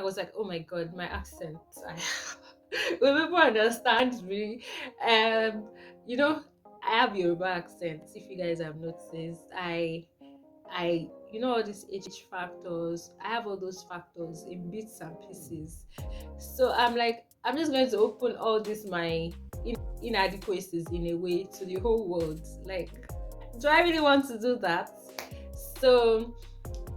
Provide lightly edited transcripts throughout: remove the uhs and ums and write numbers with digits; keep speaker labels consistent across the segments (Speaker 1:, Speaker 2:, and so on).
Speaker 1: was like, oh my god, my accent. When people understand me, um, you know, I have Yoruba accent. If you guys have noticed, all these age factors. I have all those factors in bits and pieces. So I'm like, I'm just going to open all this my inadequacies in a way to the whole world. Like, do I really want to do that? So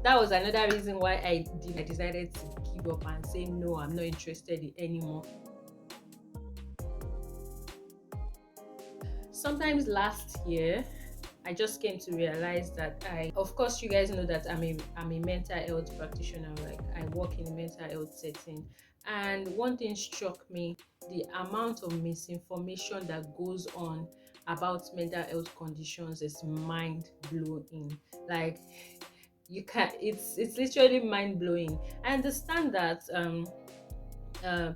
Speaker 1: that was another reason why I decided to give up and say no, I'm not interested in anymore. Sometimes last year, I just came to realize that of course, you guys know that I'm a mental health practitioner. Like, I work in a mental health setting, and one thing struck me: the amount of misinformation that goes on about mental health conditions is mind blowing. Like, you can it's literally mind blowing. I understand that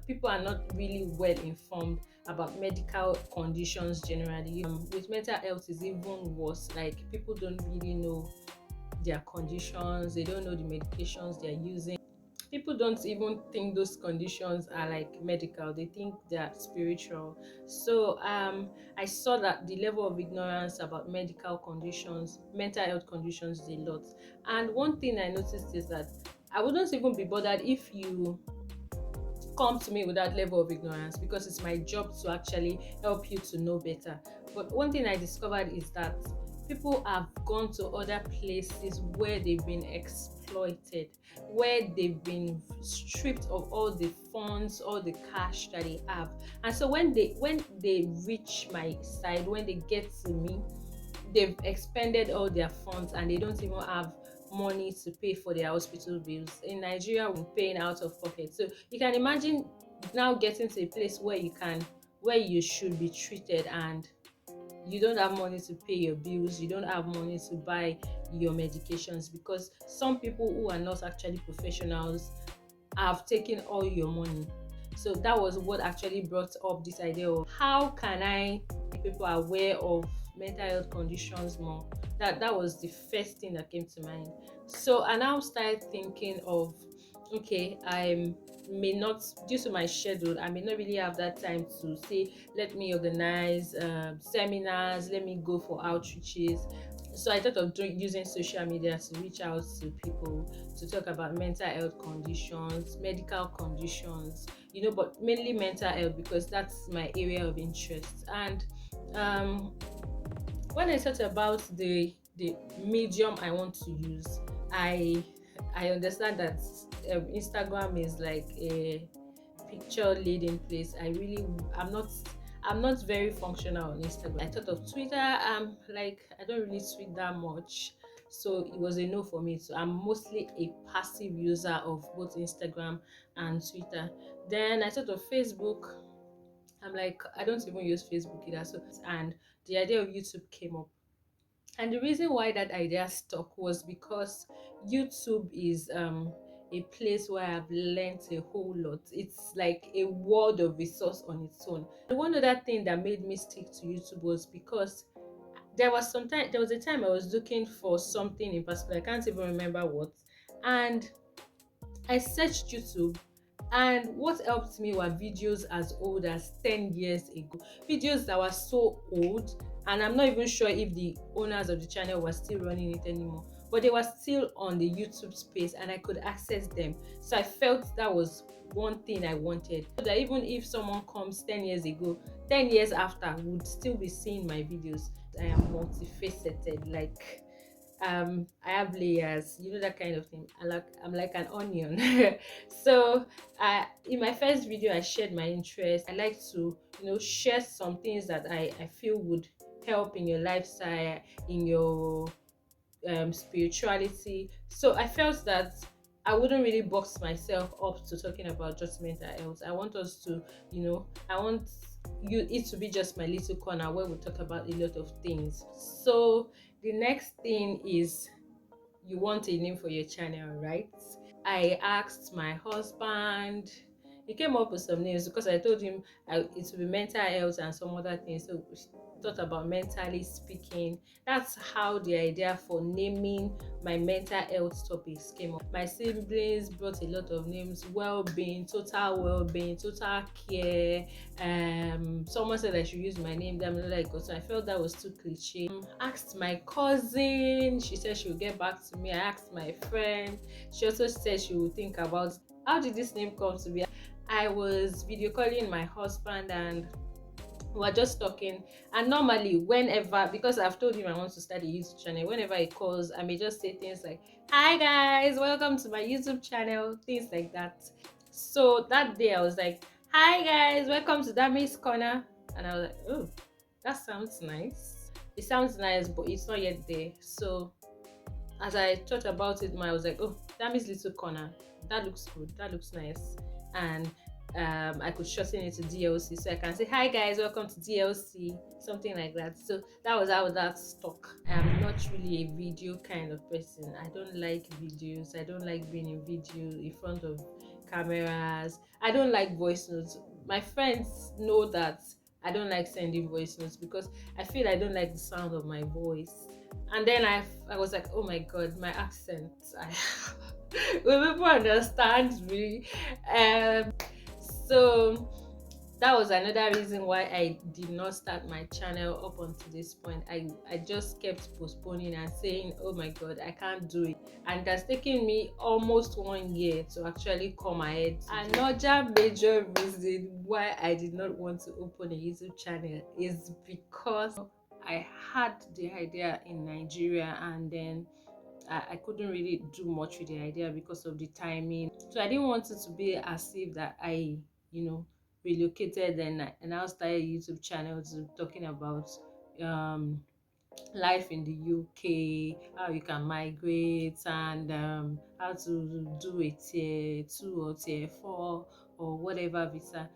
Speaker 1: people are not really well informed about medical conditions generally. With mental health is even worse. Like, people don't really know their conditions, they don't know the medications they're using. People don't even think those conditions are like medical, they think they're spiritual. So I saw that the level of ignorance about medical conditions, mental health conditions, is a lot. And one thing I noticed is that I wouldn't even be bothered if you come to me with that level of ignorance, because it's my job to actually help you to know better. But one thing I discovered is that people have gone to other places where they've been exploited, where they've been stripped of all the funds, all the cash that they have. And so when they reach my side, when they get to me, they've expended all their funds and they don't even have money to pay for their hospital bills. In Nigeria, we're paying out of pocket. So you can imagine now getting to a place where you should be treated, and you don't have money to pay your bills, you don't have money to buy your medications, because some people who are not actually professionals have taken all your money. So that was what actually brought up this idea of how can I make people aware of mental health conditions more. That was the first thing that came to mind. So I now started thinking of, okay, I may not, due to my schedule, I may not really have that time to say, let me organize seminars, let me go for outreaches. So I thought of using social media to reach out to people to talk about mental health conditions, medical conditions, but mainly mental health, because that's my area of interest. And um, when I thought about the medium I want to use, I I understand that Instagram is like a picture leading place. I'm not very functional on Instagram. I thought of Twitter. Like, I don't really tweet that much, so it was a no for me. So I'm mostly a passive user of both Instagram and Twitter. Then I thought of Facebook. I'm like, I don't even use Facebook either. So, and the idea of YouTube came up. And the reason why that idea stuck was because YouTube is a place where I've learned a whole lot. It's like a world of resource on its own. And one other thing that made me stick to YouTube was because there was a time I was looking for something in particular. I can't even remember what. And I searched YouTube, and what helped me were videos as old as 10 years ago. Videos that were so old, and I'm not even sure if the owners of the channel were still running it anymore, but they were still on the YouTube space and I could access them. So I felt that was one thing I wanted. So that even if someone comes 10 years ago, 10 years after, would still be seeing my videos. I am multifaceted. Like, I have layers, that kind of thing. I'm like an onion. So in my first video I shared my interest. I like to share some things that I feel would help in your lifestyle, in your spirituality. So I felt that I wouldn't really box myself up to talking about just mental health. I want us to, I want it to be just my little corner where we talk about a lot of things. So the next thing is, you want a name for your channel, right? I asked my husband, He came up with some names because I told him it would be mental health and some other things. So we thought about mentally speaking. That's how the idea for naming my mental health topics came up. My siblings brought a lot of names: well-being, total care. Someone said I should use my name. I'm like, so I felt that was too cliche. Asked my cousin. She said she would get back to me. I asked my friend. She also said she would think about how did this name come to be. I was video calling my husband and we were just talking. And normally, whenever, because I've told him I want to start a YouTube channel, whenever he calls, I may just say things like, "Hi guys, welcome to my YouTube channel," things like that. So that day I was like, "Hi guys, welcome to Dami's Corner," and I was like, "Oh, that sounds nice. It sounds nice, but it's not yet there." So as I thought about it more, I was like, "Oh, Dami's Little Corner. That looks good. That looks nice." And I could shorten it to DLC, so I can say, "Hi guys, welcome to DLC," something like that. So that was how that stuck. I'm not really a video kind of person. I don't like videos. I don't like being in video in front of cameras. I don't like voice notes. My friends know that I don't like sending voice notes because I feel I don't like the sound of my voice. And then I was like, oh my god, my accent. Will people understand me? So that was another reason why I did not start my channel up until this point. I just kept postponing and saying, oh my god, I can't do it. And that's taken me almost 1 year to actually come ahead. Another major reason why I did not want to open a YouTube channel is because I had the idea in Nigeria, and then I couldn't really do much with the idea because of the timing. So I didn't want it to be as if that I, relocated and now started a YouTube channel to talking about um life in the UK, how you can migrate, and how to do a tier 2 or tier 4 or whatever visa.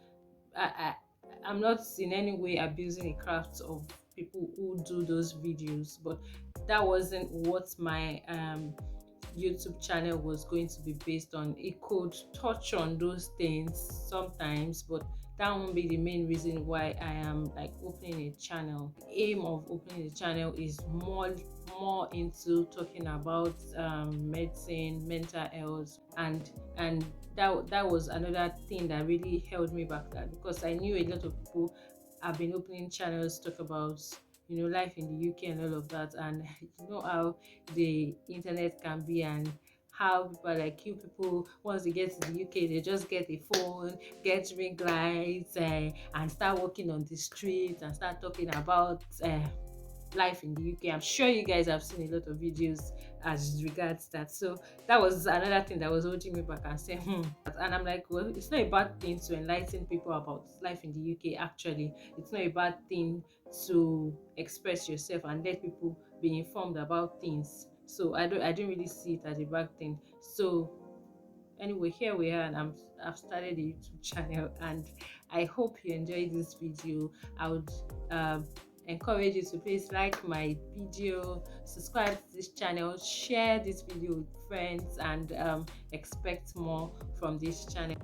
Speaker 1: I, I'm not in any way abusing the craft of people who do those videos, but that wasn't what my YouTube channel was going to be based on. It could touch on those things sometimes, but that won't be the main reason why I am like opening a channel. The aim of opening the channel is more into talking about medicine, mental health, and that was another thing that really held me back, that because I knew a lot of people have been opening channels talk about life in the UK and all of that, and you know how the internet can be, and how people are like, you people, once they get to the UK, they just get a phone, get ring lights, and start walking on the streets and start talking about life in the UK. I'm sure you guys have seen a lot of videos as regards that. So that was another thing that was holding me back and saying, And I'm like, well, it's not a bad thing to enlighten people about life in the UK. Actually, it's not a bad thing to express yourself and let people be informed about things. So I don't really see it as a bad thing. So anyway, here we are, and I've started a YouTube channel, and I hope you enjoyed this video. I would encourage you to please like my video, subscribe to this channel, share this video with friends, and expect more from this channel.